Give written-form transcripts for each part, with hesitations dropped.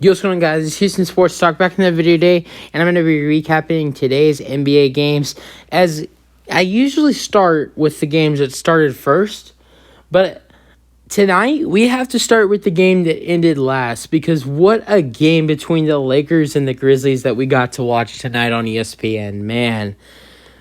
Yo, what's going on, guys? It's Houston Sports Talk back in the video today, and I'm going to be recapping today's NBA games. As I usually start with the games that started first, but tonight we have to start with the game that ended last, because what a game between the Lakers and the Grizzlies that we got to watch tonight on ESPN. Man,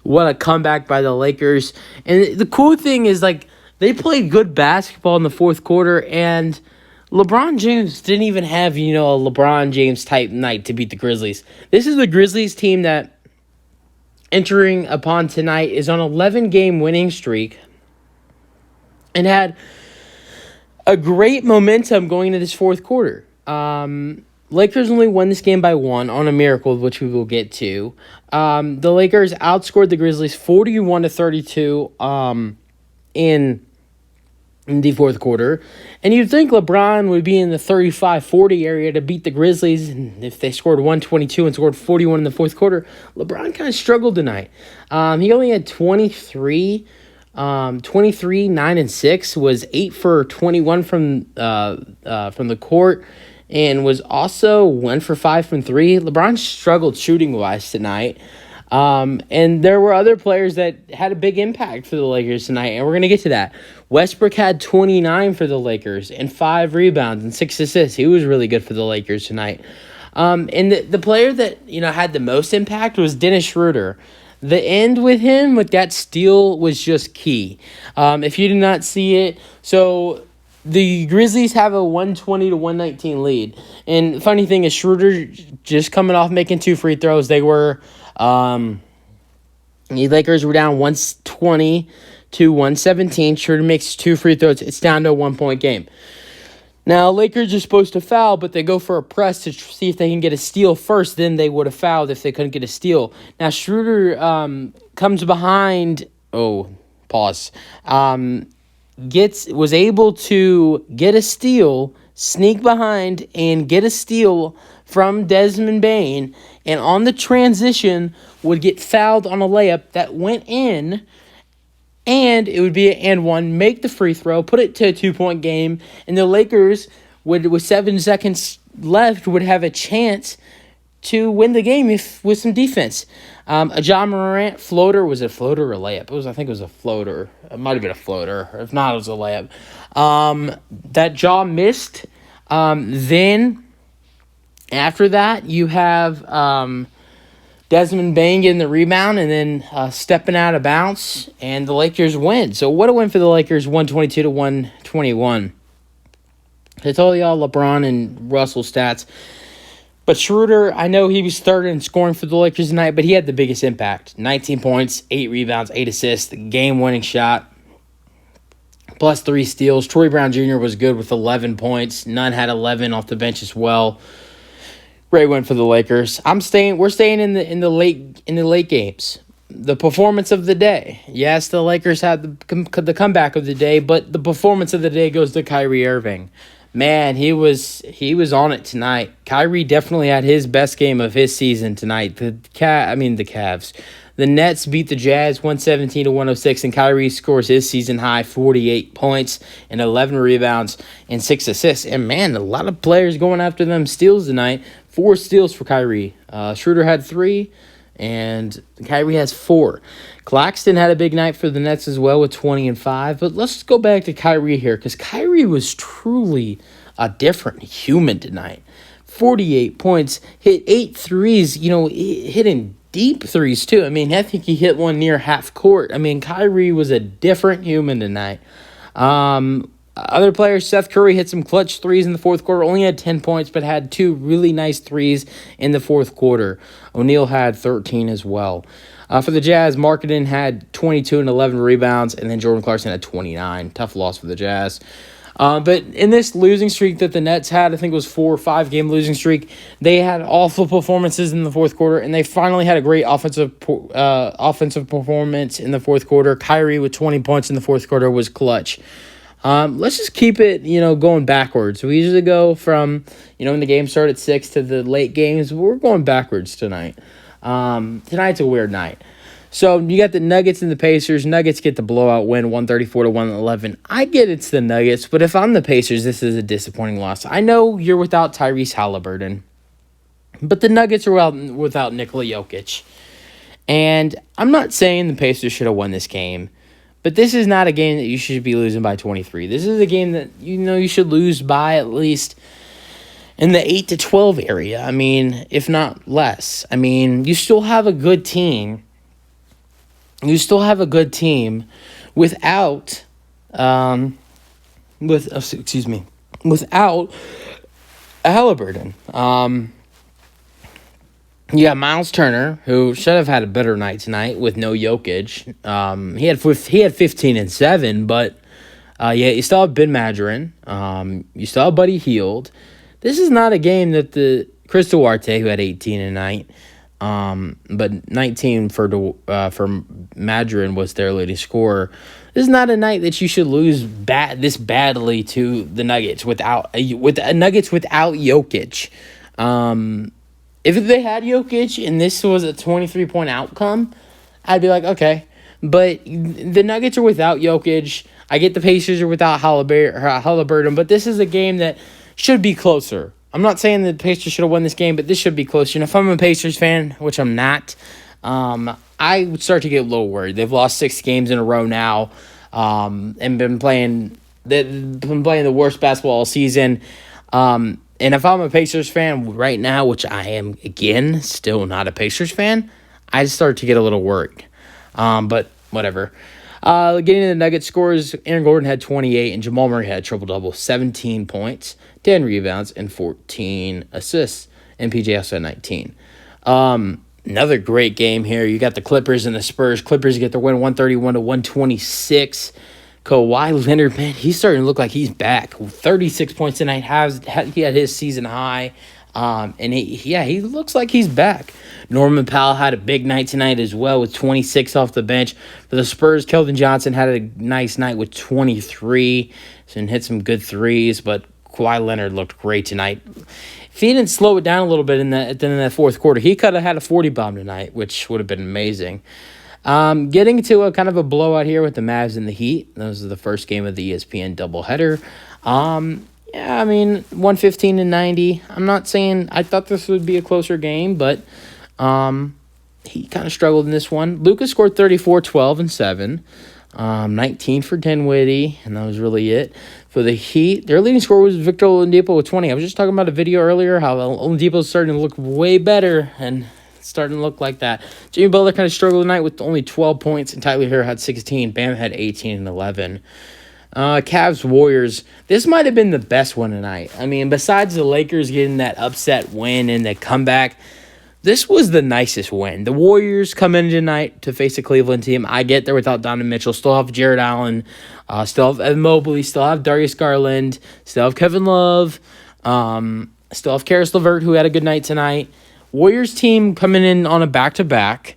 what a comeback by the Lakers. And the cool thing is, they played good basketball in the fourth quarter, and LeBron James didn't even have, a LeBron James type night to beat the Grizzlies. This is the Grizzlies team that, entering upon tonight, is on an 11-game winning streak and had a great momentum going into this fourth quarter. Lakers only won this game by 1 on a miracle, which we will get to. The Lakers outscored the Grizzlies 41-32 in the fourth quarter. And you'd think LeBron would be in the 35-40 area to beat the Grizzlies. And if they scored 122 and scored 41 in the fourth quarter, LeBron kind of struggled tonight. He only had 23, 9 and 6, was 8 for 21 from the court, and was also 1 for 5 from 3. LeBron struggled shooting-wise tonight. And there were other players that had a big impact for the Lakers tonight, and we're going to get to that. Westbrook had 29 for the Lakers and 5 rebounds and 6 assists. He was really good for the Lakers tonight. And the player that, had the most impact was Dennis Schroeder. The end with him, with that steal, was just key. If you did not see it, so the Grizzlies have a 120-119 lead. And the funny thing is, Schroeder just coming off making 2 free throws. The Lakers were down 120-117. Schroeder makes 2 free throws. It's down to a 1-point game. Now, Lakers are supposed to foul, but they go for a press to see if they can get a steal first. Then they would have fouled if they couldn't get a steal. Now, Schroeder comes behind. Was able to get a steal, sneak behind, and get a steal from Desmond Bane, and on the transition would get fouled on a layup that went in, and it would be an and one, make the free throw, put it to a 2-point game, and the Lakers, with 7 seconds left, would have a chance to win the game with some defense. A Ja Morant floater, was it a floater or a layup? I think it was a floater. It might have been a floater. If not, it was a layup. That Ja missed. Then, after that, you have Desmond Bane getting the rebound and then stepping out of bounds, and the Lakers win. So what a win for the Lakers, 122-121. I told y'all LeBron and Russell stats. But Schroeder, I know he was third in scoring for the Lakers tonight, but he had the biggest impact. 19 points, 8 rebounds, 8 assists, the game-winning shot, plus 3 steals. Troy Brown Jr. was good with 11 points. Nunn had 11 off the bench as well. Great win for the Lakers. We're staying in the late games. The performance of the day. Yes, the Lakers had the comeback of the day, but the performance of the day goes to Kyrie Irving. Man, he was on it tonight. Kyrie definitely had his best game of his season tonight. The Cavs. The Nets beat the Jazz 117-106, and Kyrie scores his season high 48 points and 11 rebounds and 6 assists. And man, a lot of players going after them steals tonight. 4 steals for Kyrie. Schroeder had 3, and Kyrie has 4. Claxton had a big night for the Nets as well with 20 and 5. But let's go back to Kyrie here, because Kyrie was truly a different human tonight. 48 points, hit 8 threes, hitting deep threes too. I think he hit one near half court. Kyrie was a different human tonight. Other players, Seth Curry hit some clutch threes in the fourth quarter. Only had 10 points, but had 2 really nice threes in the fourth quarter. O'Neal had 13 as well. For the Jazz, Markkanen had 22 and 11 rebounds, and then Jordan Clarkson had 29. Tough loss for the Jazz. But in this losing streak that the Nets had, I think it was 4 or 5 game losing streak, they had awful performances in the fourth quarter, and they finally had a great offensive performance in the fourth quarter. Kyrie with 20 points in the fourth quarter was clutch. Let's just keep it, going backwards. We usually go from, when the game started at 6 to the late games. We're going backwards tonight. Tonight's a weird night. So you got the Nuggets and the Pacers. Nuggets get the blowout win, 134-111. I get it's the Nuggets, but if I'm the Pacers, this is a disappointing loss. I know you're without Tyrese Halliburton, but the Nuggets are without Nikola Jokic. And I'm not saying the Pacers should have won this game, but this is not a game that you should be losing by 23. This is a game that you should lose by at least in the 8 to 12 area. I mean, if not less. I mean, you still have a good team. You still have a good team without Halliburton. You got Miles Turner, who should have had a better night tonight with no Jokic. He had 15 and 7, but you still have Ben Majorin. You still have Buddy Hield. This is not a game that the Chris Duarte, who had 18 tonight, but 19 for Majorin was their leading scorer. This is not a night that you should lose this badly to the Nuggets without Jokic. If they had Jokic and this was a 23-point outcome, I'd be like, okay. But the Nuggets are without Jokic. I get the Pacers are without Halliburton, but this is a game that should be closer. I'm not saying the Pacers should have won this game, but this should be closer. And if I'm a Pacers fan, which I'm not, I would start to get a little worried. They've lost 6 games in a row now, and been playing the worst basketball all season. And if I'm a Pacers fan right now, which I am, again, still not a Pacers fan, I start to get a little worried. But whatever. Getting to the Nuggets scores, Aaron Gordon had 28, and Jamal Murray had a triple-double, 17 points, 10 rebounds, and 14 assists. And PJ also had 19. Another great game here. You got the Clippers and the Spurs. Clippers get their win, 131-126. Kawhi Leonard, man, he's starting to look like he's back. 36 points tonight. He had his season high. And he looks like he's back. Norman Powell had a big night tonight as well with 26 off the bench. For the Spurs, Keldon Johnson had a nice night with 23 and hit some good threes, but Kawhi Leonard looked great tonight. If he didn't slow it down a little bit in that fourth quarter, he could have had a 40 bomb tonight, which would have been amazing. Getting to a kind of a blowout here with the Mavs and the Heat. That was the first game of the ESPN doubleheader. Yeah, I mean, 115-90. I'm not saying I thought this would be a closer game, but he kind of struggled in this one. Luka scored 34, 12, and 7. 19 for Dinwiddie, and that was really it. For the Heat, their leading scorer was Victor Oladipo with 20. I was just talking about a video earlier how Oladipo's starting to look way better, and starting to look like that. Jimmy Butler kind of struggled tonight with only 12 points, and Tyler Hero had 16. Bam had 18 and 11. Cavs Warriors. This might have been the best one tonight. I mean, besides the Lakers getting that upset win and the comeback, this was the nicest win. The Warriors come in tonight to face a Cleveland team. I get they're without Donovan Mitchell. Still have Jared Allen. Still have Evan Mobley. Still have Darius Garland. Still have Kevin Love. Still have Karis LeVert, who had a good night tonight. Warriors team coming in on a back-to-back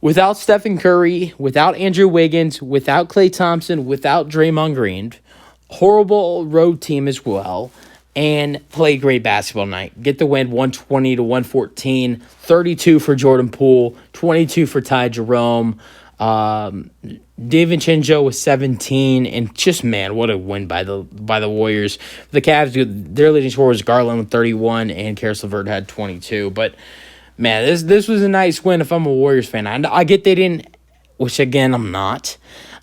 without Stephen Curry, without Andrew Wiggins, without Klay Thompson, without Draymond Green. Horrible road team as well. And play great basketball night. Get the win 120-114. 32 for Jordan Poole. 22 for Ty Jerome. DiVincenzo with 17. And just, man, what a win by the Warriors. The Cavs, their leading scorer was Garland with 31. And Karis LeVert had 22. But, man, this was a nice win if I'm a Warriors fan. I get they didn't, which, again, I'm not.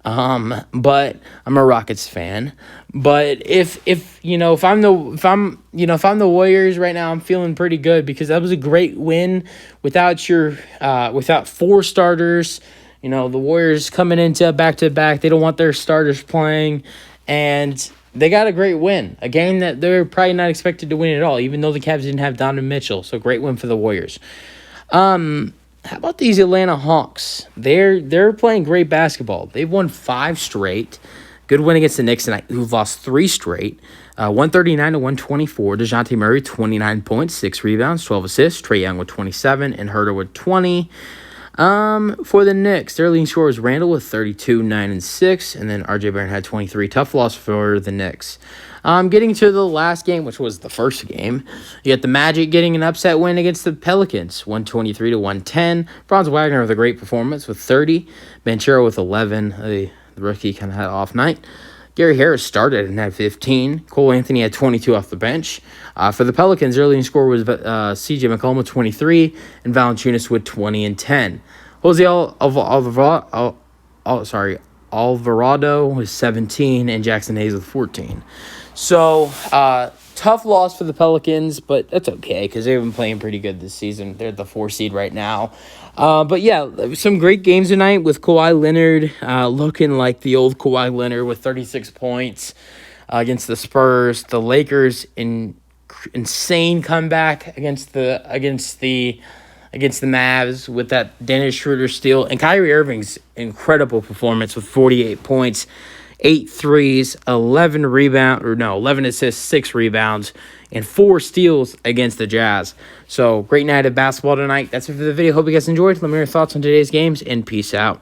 But I'm a Rockets fan. But if I'm the Warriors right now, I'm feeling pretty good because that was a great win without 4 starters. The Warriors coming into back-to-back. They don't want their starters playing, and they got a great win. A game that they're probably not expected to win at all, even though the Cavs didn't have Donovan Mitchell. So great win for the Warriors. How about these Atlanta Hawks? They're playing great basketball. They've won 5 straight. Good win against the Knicks tonight, who've lost 3 straight. 139-124. DeJounte Murray, 29 points, 6 rebounds, 12 assists. Trae Young with 27, and Herter with 20. For the Knicks, their leading scorer was Randall with 32, 9, and 6. And then RJ Barrett had 23. Tough loss for the Knicks. Getting to the last game, which was the first game, you got the Magic getting an upset win against the Pelicans, 123-110. Franz Wagner with a great performance with 30. Banchero with 11. The rookie kind of had an off night. Gary Harris started and had 15. Cole Anthony had 22 off the bench. For the Pelicans, early in score was C.J. McCollum with 23 and Valanciunas with 20 and 10. Jose Alvarado with 17 and Jackson Hayes with 14. So, tough loss for the Pelicans, but that's okay because they've been playing pretty good this season. They're the 4 seed right now. But yeah, some great games tonight with Kawhi Leonard looking like the old Kawhi Leonard with 36 points against the Spurs. The Lakers insane comeback against the Mavs with that Dennis Schroeder steal, and Kyrie Irving's incredible performance with 48 points, 8 threes, 11 assists, 6 rebounds, and 4 steals against the Jazz. So, great night of basketball tonight. That's it for the video. Hope you guys enjoyed. Let me know your thoughts on today's games, and peace out.